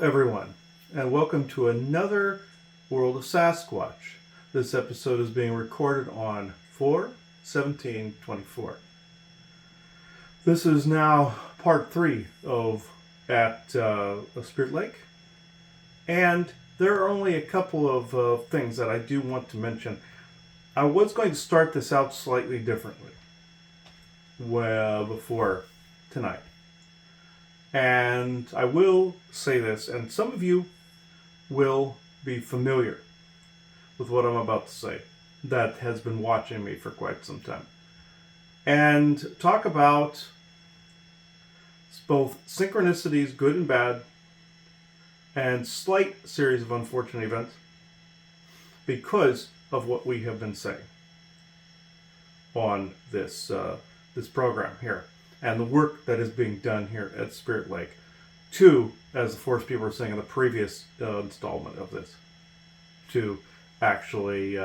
everyone, and welcome to another World of Sasquatch. This episode is being recorded on 4/17/24. This is now part 3 of at Spirit Lake, and there are only a couple of things that I do want to mention. I was going to start this out slightly differently before tonight. And I will say this, and some of you will be familiar with what I'm about to say, that has been watching me for quite some time. And talk about both synchronicities, good and bad, and slight series of unfortunate events because of what we have been saying on this program here. And the work that is being done here at Spirit Lake to, as the Forest people were saying in the previous installment of this, to actually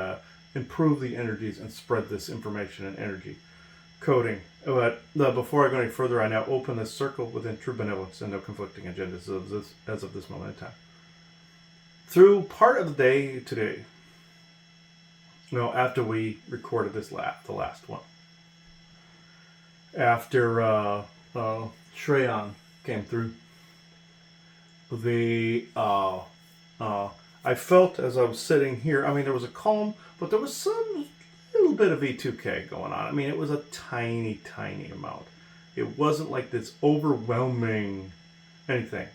improve the energies and spread this information and energy coding. But before I go any further, I now open this circle within true benevolence and no conflicting agendas as of this moment in time. Through part of the day today, after we recorded the last one, after Shreyan came through, I felt as I was sitting here, there was a calm, but there was some little bit of E2K going on. It was a tiny, tiny amount. It wasn't like this overwhelming anything.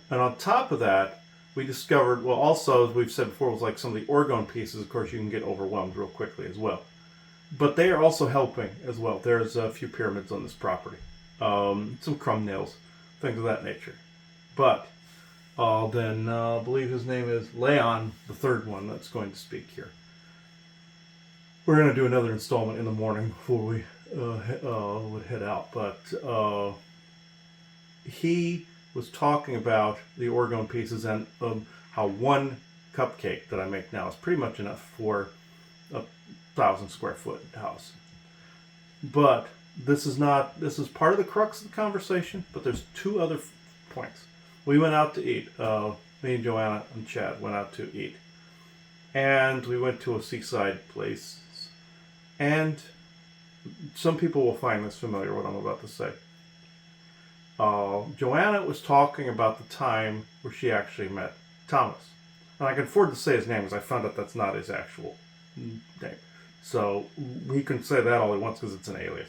And on top of that, we discovered, also, as we've said before, it was like some of the orgone pieces, of course, you can get overwhelmed real quickly as well. But they are also helping as well. There's a few pyramids on this property. Some crumb nails, things of that nature. But then I believe his name is Leon, the third one that's going to speak here. We're going to do another installment in the morning before we would head out. But he was talking about the orgone pieces and how one cupcake that I make now is pretty much enough for 1,000 square foot house. But this is part of the crux of the conversation, but there's two other points. We went out to eat. Me and Joanna and Chad went out to eat. And we went to a seaside place. And some people will find this familiar, what I'm about to say. Joanna was talking about the time where she actually met Thomas. And I can afford to say his name because I found out that's not his actual name. So he can say that all he wants because it's an alias.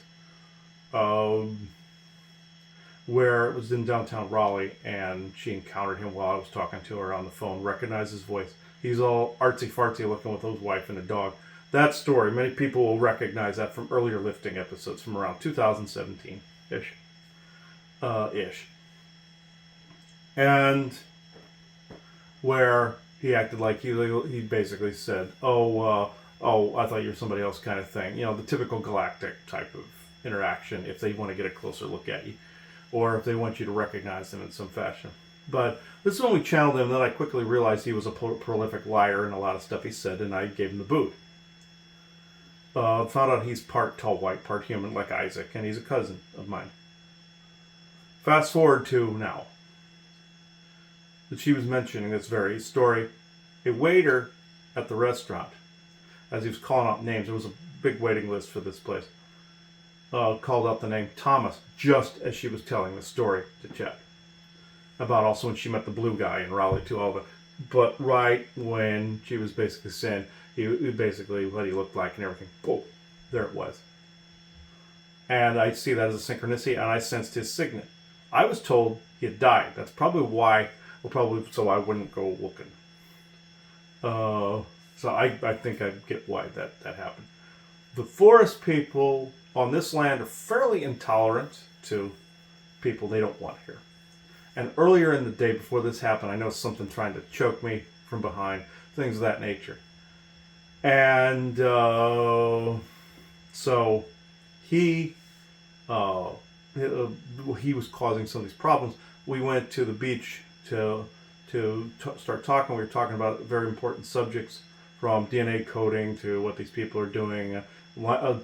Where it was in downtown Raleigh, and she encountered him while I was talking to her on the phone, recognized his voice. He's all artsy-fartsy looking with his wife and a dog. That story, many people will recognize that from earlier lifting episodes from around 2017-ish. And where he acted like he basically said, I thought you were somebody else kind of thing. The typical galactic type of interaction if they want to get a closer look at you or if they want you to recognize them in some fashion. But this is when we channeled him, then I quickly realized he was a prolific liar and a lot of stuff he said, and I gave him the boot. Found out he's part tall white, part human like Isaac, and he's a cousin of mine. Fast forward to now. That she was mentioning this very story. A waiter at the restaurant, as he was calling out names, there was a big waiting list for this place, called out the name Thomas, just as she was telling the story to Chet. About also when she met the blue guy in Raleigh too, all of it. But right when she was basically saying basically what he looked like and everything, boom, there it was. And I see that as a synchronicity, and I sensed his signet. I was told he had died. That's probably why, so I wouldn't go looking. So I think I get why that happened. The forest people on this land are fairly intolerant to people they don't want here. And earlier in the day before this happened, I noticed something trying to choke me from behind, things of that nature. And so he was causing some of these problems. We went to the beach to start talking. We were talking about very important subjects, from DNA coding to what these people are doing,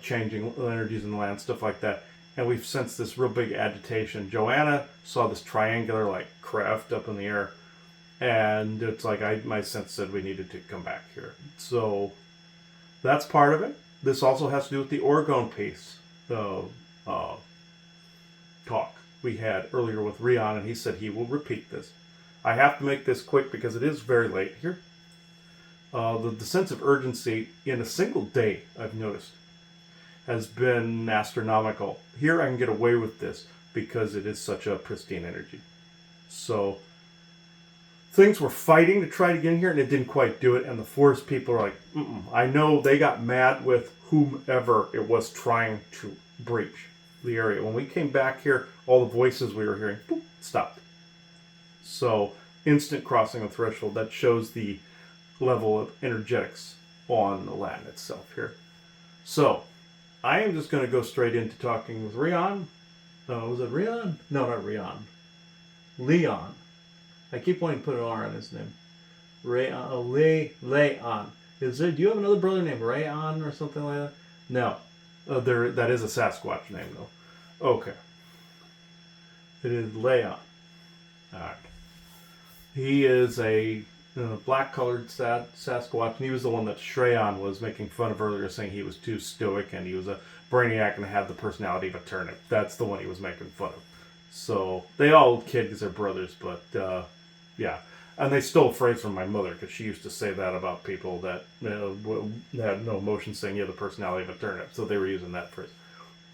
changing energies in the land, stuff like that. and we've sensed this real big agitation. Joanna saw this triangular like craft up in the air, and it's like my sense said we needed to come back here. So that's part of it. This also has to do with the Oregon piece talk we had earlier with Rion, and he said he will repeat this. I have to make this quick because it is very late here. The sense of urgency in a single day, I've noticed, has been astronomical. Here I can get away with this because it is such a pristine energy. So things were fighting to try to get in here, and it didn't quite do it. And the forest people are like, I know they got mad with whomever it was trying to breach the area. When we came back here, all the voices we were hearing boop, stopped. So instant crossing of threshold. That shows the level of energetics on the land itself here. So I am just going to go straight into talking with Rion. Was it Rion? No, not Rion. Leon. I keep wanting to put an R on his name. Leon. Do you have another brother named Rayon or something like that? No. That is a Sasquatch name, though. Okay. It is Leon. All right. He is a black-colored Sasquatch, and he was the one that Shreyan was making fun of earlier, saying he was too stoic and he was a brainiac and had the personality of a turnip. That's the one he was making fun of. So they all kid because they're brothers, but yeah. And they stole a phrase from my mother because she used to say that about people that had no emotion, saying you have the personality of a turnip. So they were using that phrase.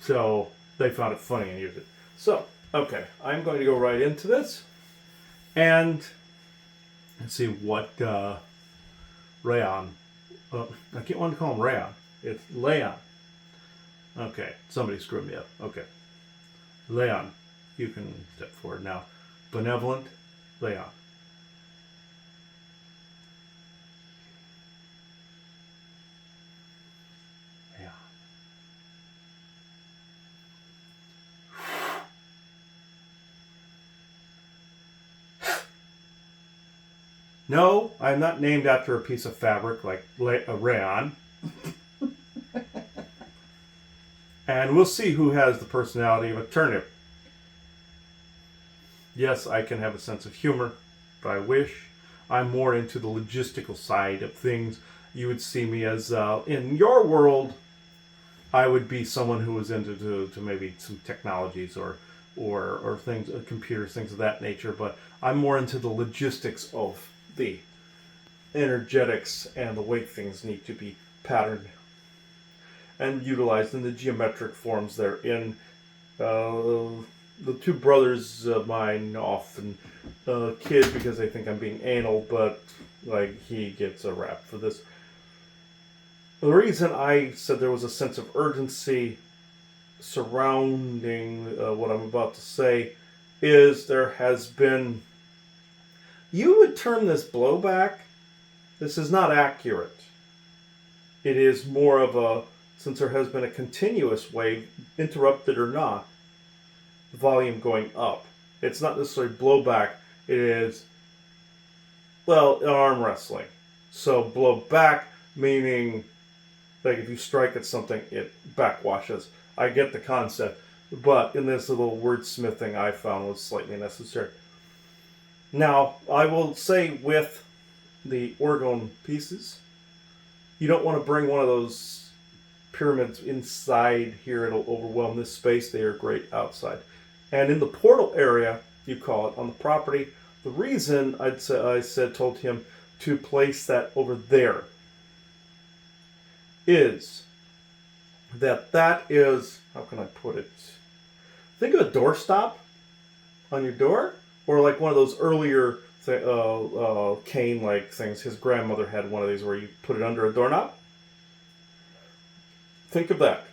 So they found it funny and used it. So, okay, I'm going to go right into this. And let's see what Rayon. I can't want to call him Rayon. It's Leon. Okay, somebody screwed me up. Okay. Leon, you can step forward now. Benevolent Leon. No, I'm not named after a piece of fabric like a rayon. And we'll see who has the personality of a turnip. Yes, I can have a sense of humor if I wish. I'm more into the logistical side of things. You would see me as, in your world, I would be someone who was into to maybe some technologies or things, computers, things of that nature. But I'm more into the logistics of the energetics and the way things need to be patterned and utilized in the geometric forms they're in. The two brothers of mine often kid because they think I'm being anal, but like he gets a rap for this. The reason I said there was a sense of urgency surrounding what I'm about to say is there has been, you would term this blowback. This is not accurate. It is more of a, since there has been a continuous wave, interrupted or not, volume going up. It's not necessarily blowback. It is, well, arm wrestling. So blowback meaning like if you strike at something, it backwashes. I get the concept, but in this little wordsmithing I found was slightly necessary. Now, I will say with the orgone pieces, you don't want to bring one of those pyramids inside here. It'll overwhelm this space. They are great outside. And in the portal area, you call it, on the property, the reason told him to place that over there is that is, how can I put it? Think of a doorstop on your door, or like one of those earlier cane-like things. His grandmother had one of these where you put it under a doorknob. Think of that.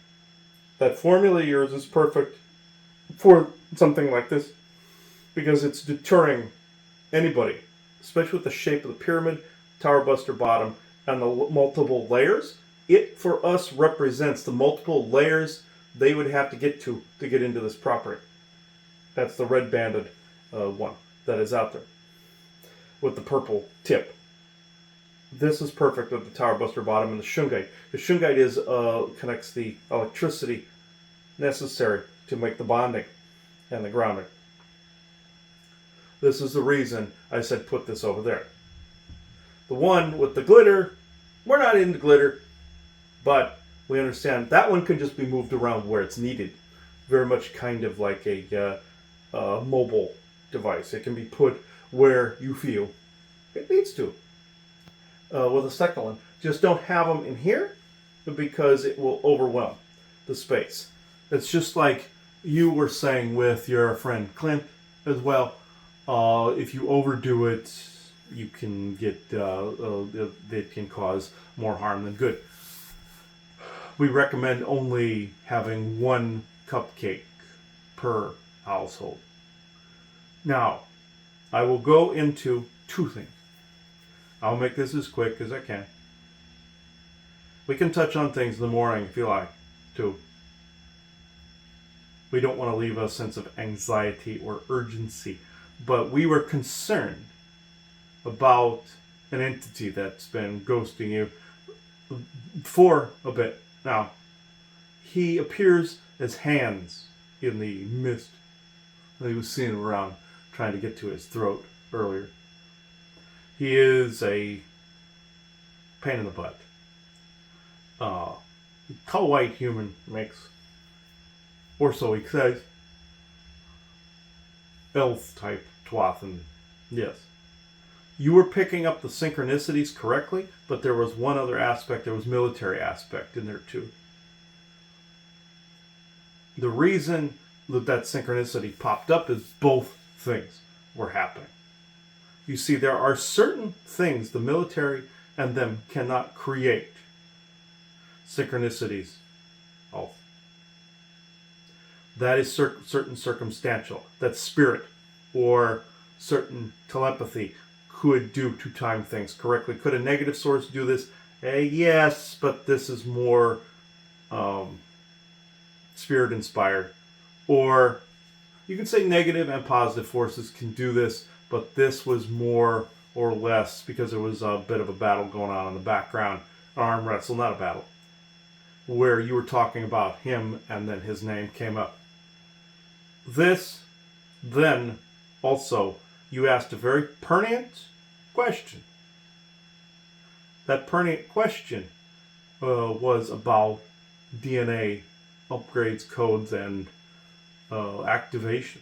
That formula of yours is perfect for something like this because it's deterring anybody, especially with the shape of the pyramid, tower buster bottom, and the multiple layers. It, for us, represents the multiple layers they would have to get get into this property. That's the red banded one that is out there with the purple tip. This is perfect with the tower buster bottom and the shungite. The shungite is connects the electricity necessary to make the bonding and the grounding. This is the reason I said put this over there. The one with the glitter, we're not into glitter, but we understand that one can just be moved around where it's needed. Very much kind of like a mobile device. It can be put where you feel it needs to. With the second one, just don't have them in here because it will overwhelm the space. It's just like you were saying with your friend Clint as well. If you overdo it, you can get it can cause more harm than good. We recommend only having one cupcake per household. Now, I will go into two things. I'll make this as quick as I can. We can touch on things in the morning if you like, too. We don't want to leave a sense of anxiety or urgency, but we were concerned about an entity that's been ghosting you for a bit. Now, he appears as hands in the mist. He was seen around trying to get to his throat earlier. He is a pain in the butt. Tall white human makes, or so he says, elf type twath, and yes. You were picking up the synchronicities correctly, but there was one other aspect. There was military aspect in there too. The reason that synchronicity popped up is both things were happening. You see, there are certain things the military and them cannot create. Synchronicities. Oh. That is certain circumstantial. That spirit or certain telepathy could do to time things correctly. Could a negative source do this? Yes, but this is more spirit inspired. Or you can say negative and positive forces can do this, but this was more or less because there was a bit of a battle going on in the background. An arm wrestle, not a battle. Where you were talking about him and then his name came up. This, then, also, you asked a very pertinent question. That pertinent question was about DNA upgrades, codes, and activations.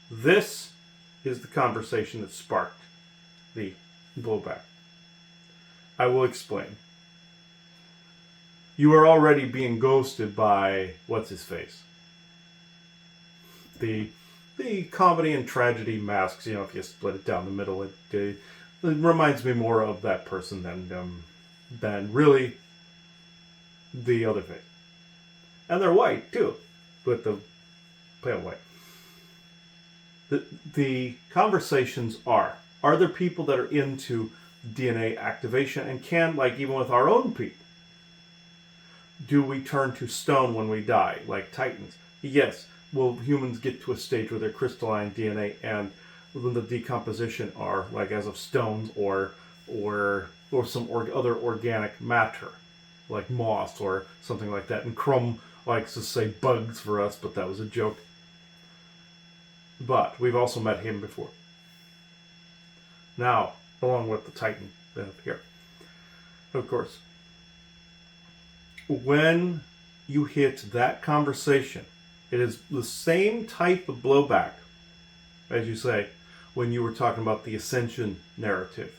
This is the conversation that sparked the blowback. I will explain. You are already being ghosted by what's-his-face. The comedy and tragedy masks, if you split it down the middle, it reminds me more of that person than really the other face. And they're white, too, with the pale white. The conversations are there people that are into DNA activation and can, like even with our own people, do we turn to stone when we die, like Titans? Yes. Will humans get to a stage where they're crystalline DNA and when the decomposition are like as of stones or some other organic matter, like moss or something like that? And Crumb likes to say bugs for us, but that was a joke. But we've also met him before. Now, along with the Titan here. Of course, when you hit that conversation, it is the same type of blowback, as you say, when you were talking about the ascension narrative,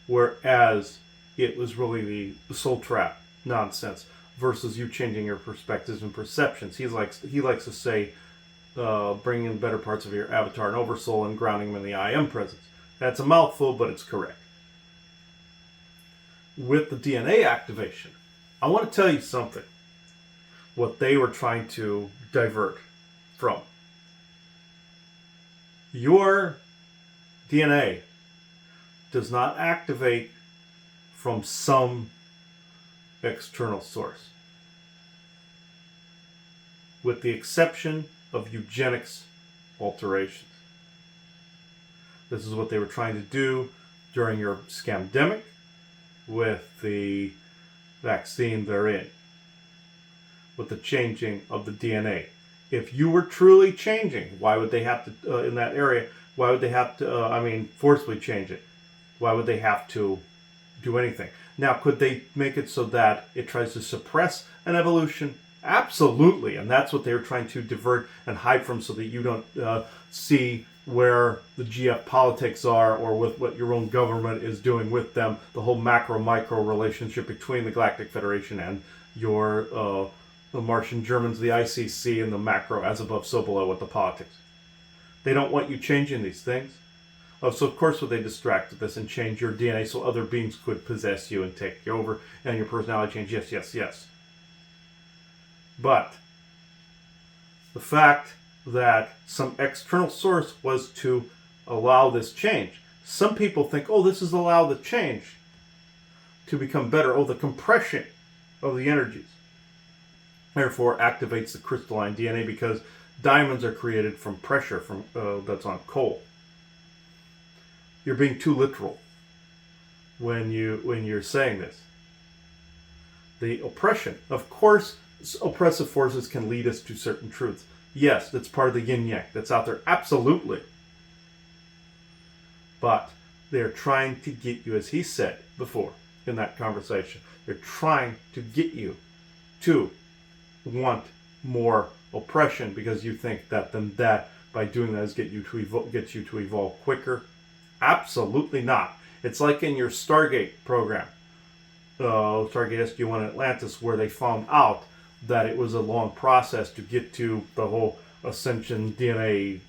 whereas it was really the soul trap nonsense versus you changing your perspectives and perceptions. He likes to say, bring in better parts of your avatar and oversoul and grounding them in the I am presence. That's a mouthful, but it's correct. With the DNA activation, I want to tell you something. What they were trying to divert from. Your DNA does not activate from some external source. With the exception of eugenics alterations. This is what they were trying to do during your scamdemic with the vaccine they're in. with the changing of the DNA. If you were truly changing, why would they have to, in that area, why would they have to, forcibly change it? Why would they have to do anything? Now, could they make it so that it tries to suppress an evolution? Absolutely. And that's what they were trying to divert and hide from, so that you don't see where the GF politics are, or with what your own government is doing with them, the whole macro-micro relationship between the Galactic Federation and your the Martian Germans, the ICC, and the macro, as above, so below, with the politics. They don't want you changing these things. So of course would they distract this and change your DNA so other beings could possess you and take you over, and your personality change. Yes, yes, yes. But the fact that some external source was to allow this change. Some people think, oh, this is allow the change to become better. Oh, the compression of the energies. Therefore activates the crystalline DNA, because diamonds are created from pressure from that's on coal. You're being too literal when you're saying this. The oppression, of course, oppressive forces can lead us to certain truths. Yes, that's part of the yin yang that's out there, absolutely. But they're trying to get you, as he said before in that conversation, they're trying to get you to want more oppression, because you think that then that by doing that is gets you to evolve quicker. Absolutely not. It's like in your Stargate program, Stargate SG-1 in Atlantis, where they found out that it was a long process to get to the whole ascension DNA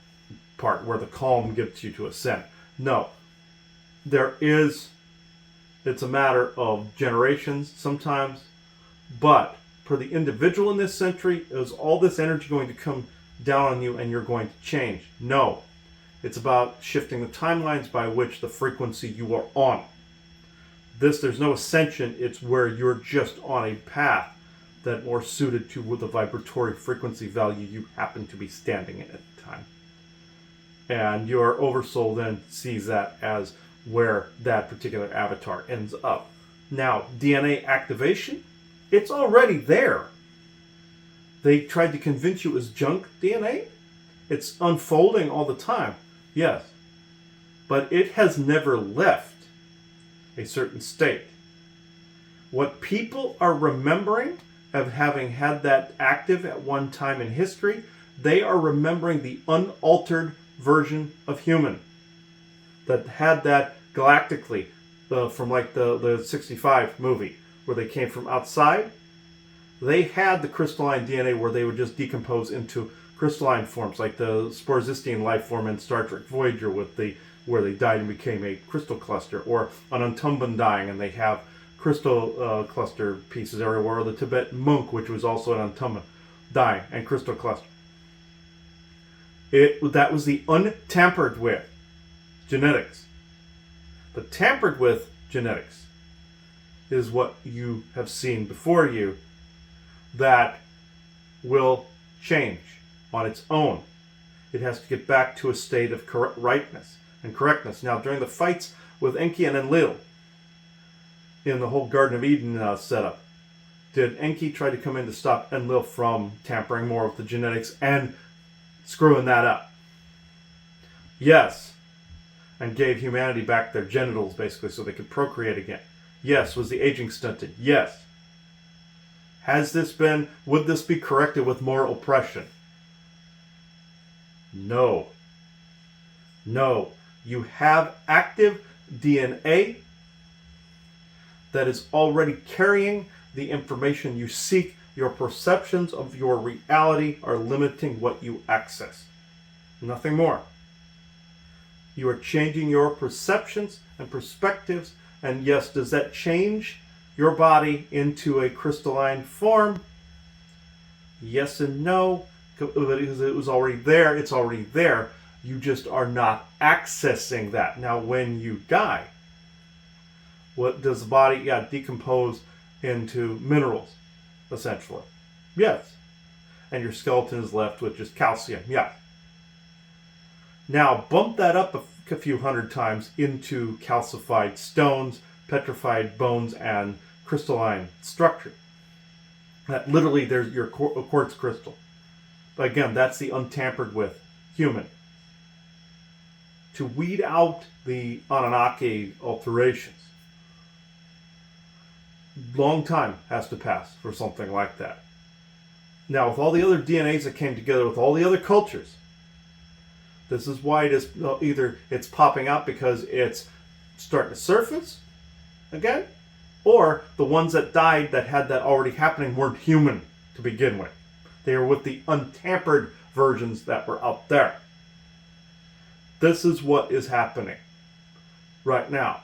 part, where the calm gets you to ascend. No, it's a matter of generations sometimes, but for the individual in this century, is all this energy going to come down on you and you're going to change? No. It's about shifting the timelines by which the frequency you are on. There's no ascension, it's where you're just on a path that more suited to the vibratory frequency value you happen to be standing in at the time. And your oversoul then sees that as where that particular avatar ends up. Now, DNA activation, it's already there. They tried to convince you it was junk DNA. It's unfolding all the time. Yes. But it has never left a certain state. What people are remembering of having had that active at one time in history, they are remembering the unaltered version of human that had that galactically from like the 65 movie, where they came from outside. They had the crystalline DNA where they would just decompose into crystalline forms, like the Sporzistine life form in Star Trek Voyager, where they died and became a crystal cluster, or an Untumban dying and they have crystal cluster pieces everywhere, or the Tibetan monk, which was also an Untumban, dying and crystal cluster. That was the untampered with genetics. The tampered with genetics is what you have seen before you that will change on its own. It has to get back to a state of rightness and correctness. Now, during the fights with Enki and Enlil in the whole Garden of Eden setup, did Enki try to come in to stop Enlil from tampering more with the genetics and screwing that up? Yes. And gave humanity back their genitals, basically, so they could procreate again. Yes. Was the aging stunted? Yes. Would this be corrected with more oppression? No. No. You have active DNA that is already carrying the information you seek. Your perceptions of your reality are limiting what you access. Nothing more. You are changing your perceptions and perspectives. And yes, does that change your body into a crystalline form? Yes and no, because it was already there. It's already there. You just are not accessing that. Now, when you die, what does the body decompose into minerals, essentially? Yes. And your skeleton is left with just calcium. Yeah. Now, bump that up a few hundred times into calcified stones, petrified bones, and crystalline structure. That literally there's your quartz crystal. But again, that's the untampered with human. To weed out the Anunnaki alterations, long time has to pass for something like that. Now, with all the other DNAs that came together with all the other cultures, this is why it is either it's popping out because it's starting to surface again, or the ones that died that had that already happening weren't human to begin with. They were with the untampered versions that were out there. This is what is happening right now.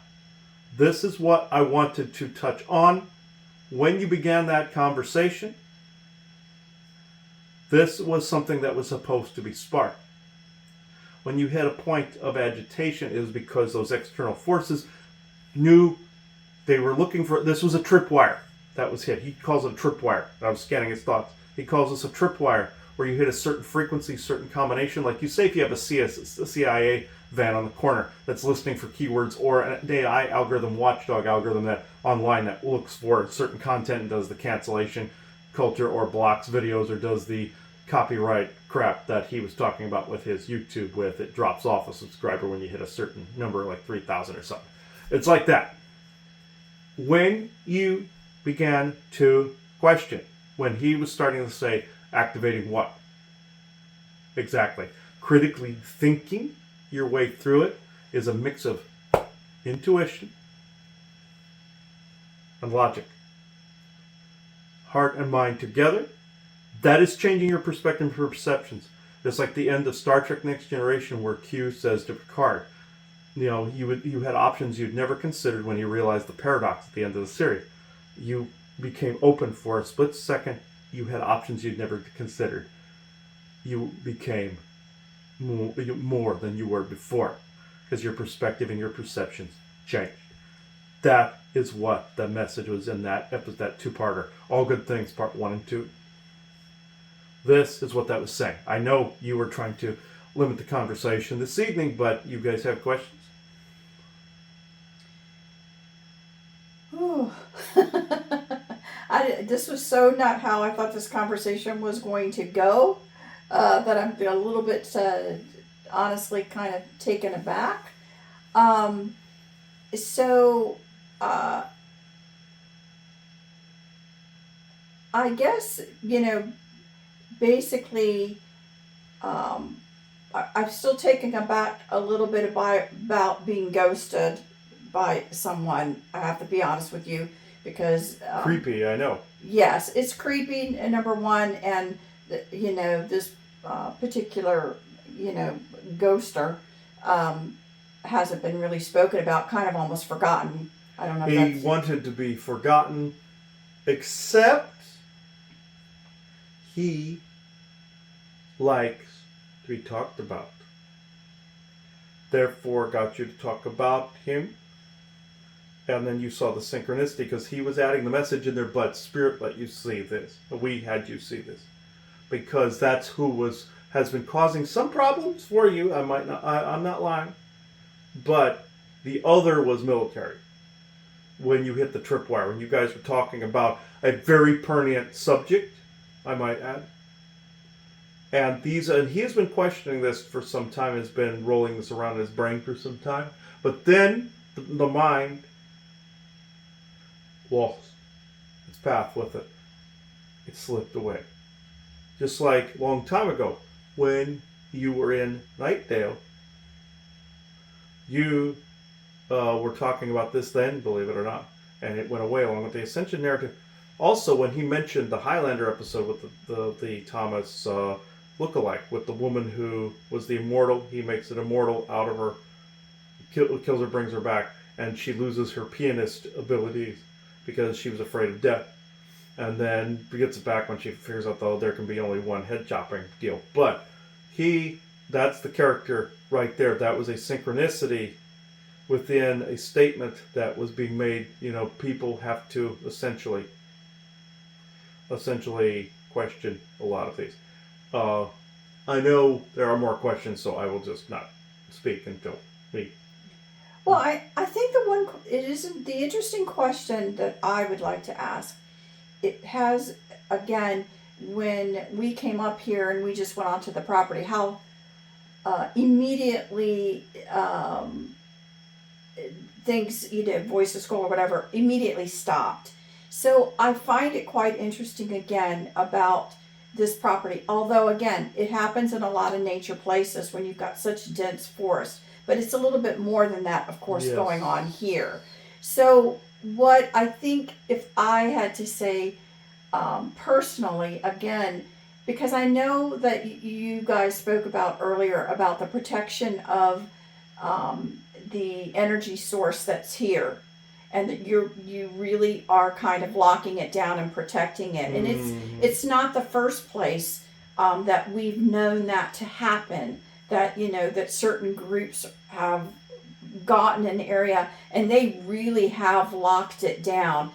This is what I wanted to touch on when you began that conversation. This was something that was supposed to be sparked. When you hit a point of agitation, it was because those external forces knew they were looking for, this was a tripwire that was hit. He calls it a tripwire. I was scanning his thoughts. He calls this a tripwire, where you hit a certain frequency, certain combination. Like you say, if you have a CIA van on the corner that's listening for keywords, or an AI algorithm, watchdog algorithm that online that looks for certain content and does the cancellation culture, or blocks videos, or does the copyright crap that he was talking about with his YouTube, with it drops off a subscriber when you hit a certain number, like 3,000 or something. It's like that. When you began to question, when he was starting to say, activating what? Exactly. Critically thinking your way through it is a mix of intuition and logic. Heart and mind together. That is changing your perspective and perceptions. Just like the end of Star Trek Next Generation, where Q says to Picard, you know, you had options you'd never considered when you realized the paradox at the end of the series. You became open for a split second. You had options you'd never considered. You became more than you were before, because your perspective and your perceptions changed. That is what the message was in that episode, that two-parter. All Good Things, part 1 and 2. This is what that was saying. I know you were trying to limit the conversation this evening, but you guys have questions? Ooh. This was so not how I thought this conversation was going to go, that I'm a little bit, honestly, kind of taken aback. I guess, basically, I'm still taken aback a little bit about being ghosted by someone. I have to be honest with you, because Creepy, I know. Yes, it's creepy, number one, and this particular ghoster hasn't been really spoken about, kind of almost forgotten. I don't know if He wanted to be forgotten, except he likes to be talked about. Therefore, got you to talk about him. And then you saw the synchronicity, because he was adding the message in there, but Spirit let you see this. We had you see this. Because that's who has been causing some problems for you. I'm not lying. But the other was military. When you hit the tripwire, when you guys were talking about a very pertinent subject, I might add. And he has been questioning this for some time, has been rolling this around in his brain for some time. But then the mind lost its path with it. It slipped away. Just like a long time ago, when you were in Nightdale, you were talking about this then, believe it or not, and it went away along with the Ascension narrative. Also, when he mentioned the Highlander episode with the Thomas lookalike, with the woman who was the immortal, he makes it immortal out of her, kills her, brings her back, and she loses her pianist abilities because she was afraid of death. And then gets it back when she figures out, though, there can be only one head chopping deal. But that's the character right there. That was a synchronicity within a statement that was being made. People have to essentially question a lot of these. I know there are more questions, so I will just not speak until we... Well, I think the interesting question that I would like to ask it has, again, when we came up here and we just went onto the property, how immediately things, voice of school or whatever, immediately stopped. So I find it quite interesting again about this property. Although again, it happens in a lot of nature places when you've got such dense forest, but it's a little bit more than that, of course, Yes. going on here. So what I think, if I had to say personally, again, because I know that you guys spoke about earlier about the protection of the energy source that's here, and that you really are kind of locking it down and protecting it. And it's not the first place that we've known that to happen. That that certain groups have gotten an area and they really have locked it down.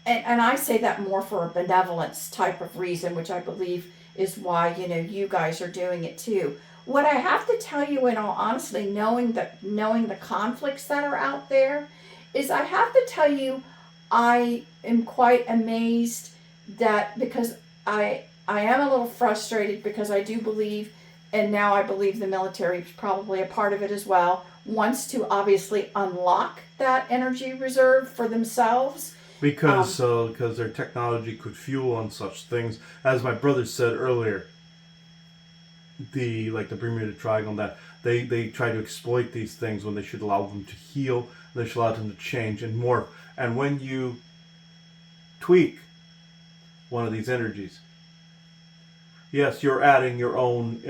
And I say that more for a benevolence type of reason, which I believe is why you guys are doing it too. What I have to tell you, in all honesty, knowing the conflicts that are out there, is I have to tell you, I am quite amazed that, because I am a little frustrated, because I do believe, and now I believe the military is probably a part of it as well, wants to obviously unlock that energy reserve for themselves. Because their technology could fuel on such things, as my brother said earlier. The Bermuda Triangle, that they try to exploit these things when they should allow them to heal, they should allow them to change and morph. And when you tweak one of these energies, yes, you're adding your own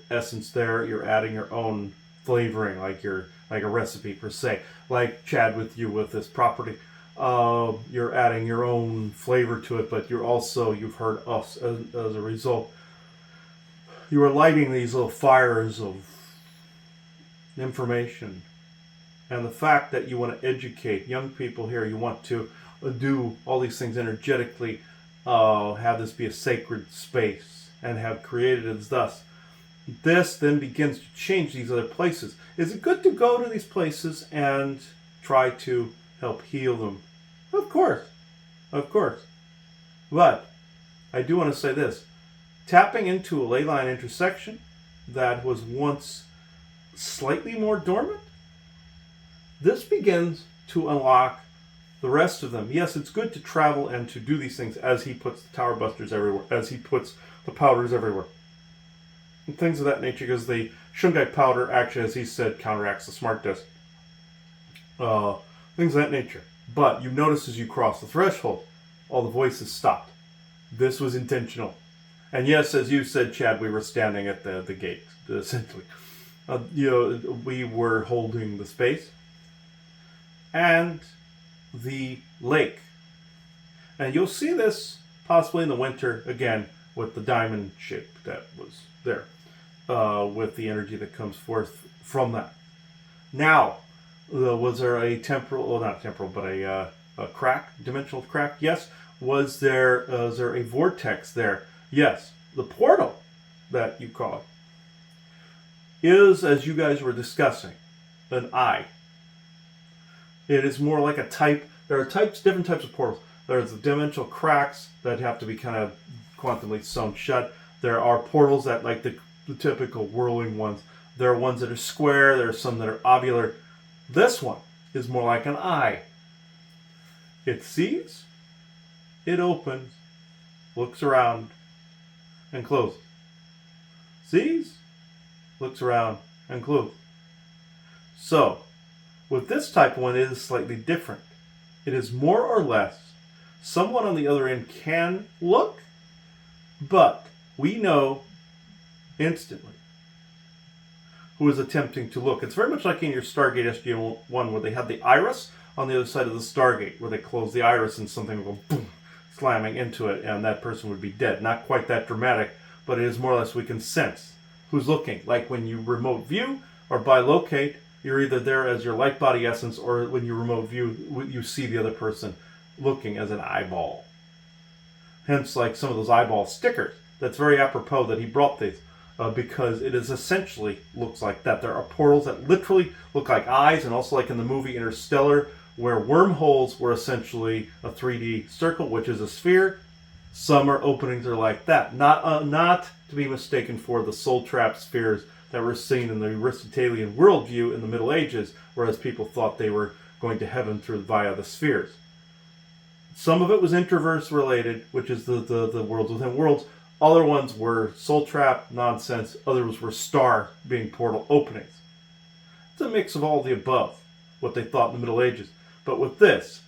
essence there. You're adding your own flavoring, like a recipe per se. Like Chad with you with this property. You're adding your own flavor to it, but you've heard us as a result. You are lighting these little fires of information. And the fact that you want to educate young people here, you want to do all these things energetically, have this be a sacred space, and have created it as thus. This then begins to change these other places. Is it good to go to these places and try to help heal them? Of course. But I do want to say this. Tapping into a ley line intersection that was once slightly more dormant, this begins to unlock the rest of them. Yes, it's good to travel and to do these things as he puts the tower busters everywhere, as he puts the powders everywhere, and things of that nature, because the shungite powder actually, as he said, counteracts the smart disc. Things of that nature. But you notice as you cross the threshold, all the voices stopped. This was intentional. And yes, as you said, Chad, we were standing at the gate, essentially. We were holding the space and the lake. And you'll see this possibly in the winter, again, with the diamond shape that was there, with the energy that comes forth from that. Now, was there a temporal, well, not temporal, but a crack, dimensional crack? Yes. Was there a vortex there? Yes. The portal that you call it is, as you guys were discussing, an eye. It is more like a type. There are different types of portals. There's the dimensional cracks that have to be kind of quantumly sewn shut. There are portals that, like the typical whirling ones. There are ones that are square. There are some that are ovular. This one is more like an eye. It sees, it opens, looks around, and closes. Sees, looks around, and closes. So, with this type of one, it is slightly different. It is more or less, someone on the other end can look, but we know instantly who is attempting to look. It's very much like in your Stargate SG-1, where they had the iris on the other side of the Stargate, where they close the iris and something will go boom, slamming into it, and that person would be dead. Not quite that dramatic, but it is more or less we can sense who's looking. Like when you remote view or bilocate, you're either there as your light body essence, or when you remote view, you see the other person looking as an eyeball. Hence, like some of those eyeball stickers. That's very apropos that he brought these, because it is essentially looks like that. There are portals that literally look like eyes, and also like in the movie Interstellar, where wormholes were essentially a 3D circle, which is a sphere. Some are openings are like that, not to be mistaken for the soul trap spheres that were seen in the Aristotelian worldview in the Middle Ages, whereas people thought they were going to heaven through via the spheres. Some of it was introverse related, which is the worlds within worlds. Other ones were soul trap nonsense. Others were star being portal openings. It's a mix of all the above, what they thought in the Middle Ages. But with this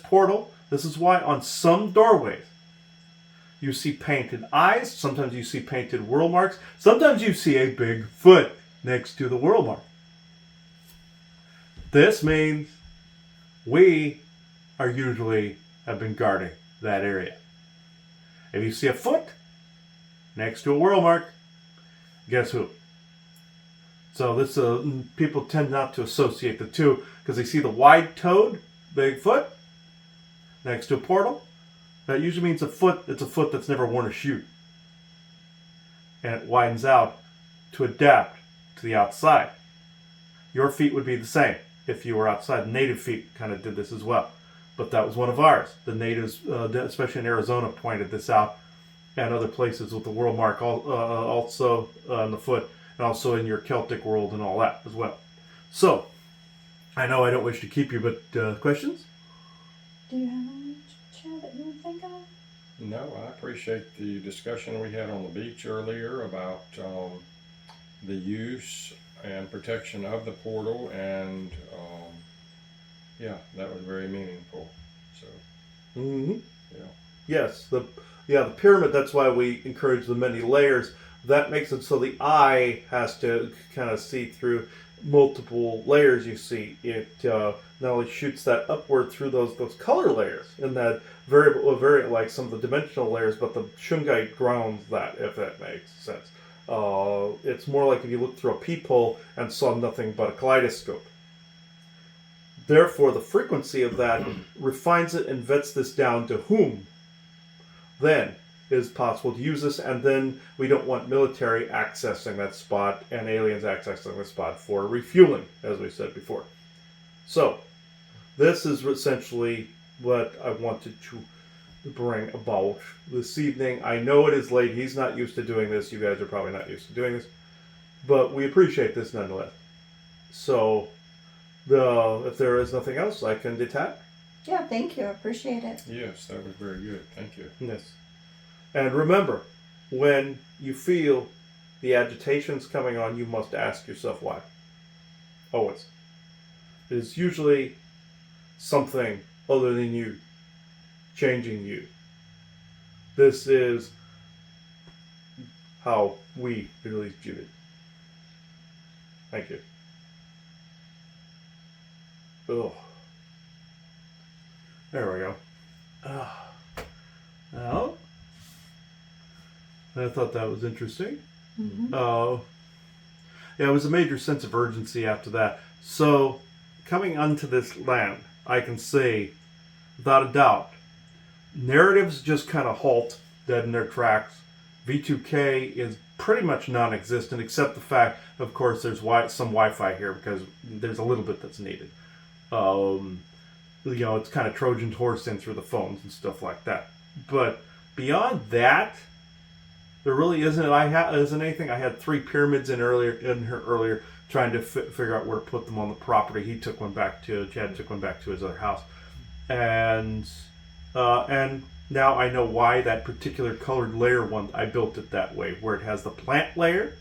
portal, this is why on some doorways you see painted eyes, sometimes you see painted world marks, sometimes you see a big foot next to the world mark. This means we are usually have been guarding that area. If you see a foot next to a world mark, guess who? So this people tend not to associate the two because they see the wide-toed Bigfoot next to a portal. That usually means a foot. It's a foot that's never worn a shoe, and it widens out to adapt to the outside. Your feet would be the same if you were outside. Native feet kind of did this as well, but that was one of ours. The natives, especially in Arizona, pointed this out, and other places with the world mark also on the foot, and also in your Celtic world and all that as well. So, I know I don't wish to keep you, but questions? Do you have any, Chad, that you would think of? No, I appreciate the discussion we had on the beach earlier about the use and protection of the portal, and yeah, that was very meaningful. So, Mm-hmm. yeah. Yes, the pyramid. That's why we encourage the many layers. That makes it so the eye has to kind of see through multiple layers. You see, it not only shoots that upward through those color layers, and that very like some of the dimensional layers, but the shungite grounds that, if that makes sense. It's more like if you looked through a peephole and saw nothing but a kaleidoscope. Therefore, the frequency of that refines it and vets this down to whom then is possible to use this, and then we don't want military accessing that spot and aliens accessing the spot for refueling, as we said before. So, this is essentially what I wanted to bring about this evening. I know it is late. He's not used to doing this. You guys are probably not used to doing this. But we appreciate this nonetheless. So, if there is nothing else, I can detach. Yeah, thank you. I appreciate it. Yes, that was very good. Thank you. Yes. And remember, when you feel the agitations coming on, you must ask yourself why. Always. It is usually something other than you changing you. This is how we really view it. Thank you. Oh. There we go. Now, I thought that was interesting. Mm-hmm. Yeah, it was a major sense of urgency after that. So, coming onto this land, I can say, without a doubt, narratives just kind of halt dead in their tracks. V2K is pretty much non-existent, except the fact, of course, there's some Wi-Fi here because there's a little bit that's needed. It's kind of Trojan horse in through the phones and stuff like that. But beyond that, there really isn't anything. I had 3 pyramids in here earlier, trying to figure out where to put them on the property. Chad took one back to his other house, and now I know why that particular colored layer one, I built it that way, where it has the plant layer.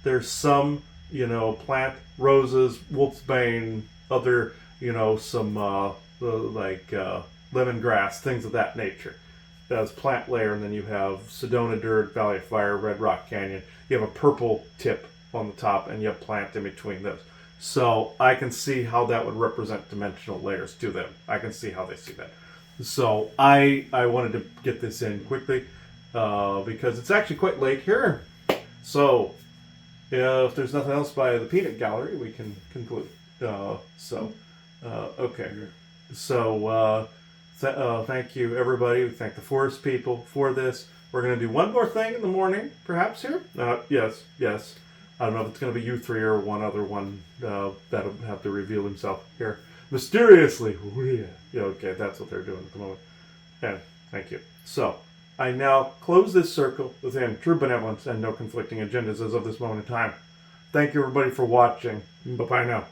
There's some, plant, roses, wolfsbane, other, some lemongrass, things of that nature. That's plant layer, and then you have Sedona Dirt, Valley of Fire, Red Rock Canyon. You have a purple tip on the top, and you have plant in between those. So I can see how that would represent dimensional layers to them. I can see how they see that. So I wanted to get this in quickly because it's actually quite late here. So if there's nothing else by the Peanut Gallery, we can conclude. Okay. So thank you, everybody. We thank the forest people for this. We're going to do one more thing in the morning, perhaps here. Yes. I don't know if it's going to be you 3 or one other one that'll have to reveal himself here mysteriously. Yeah, okay, that's what they're doing at the moment. And thank you. So, I now close this circle within true benevolence and no conflicting agendas as of this moment in time. Thank you, everybody, for watching. Bye-bye now.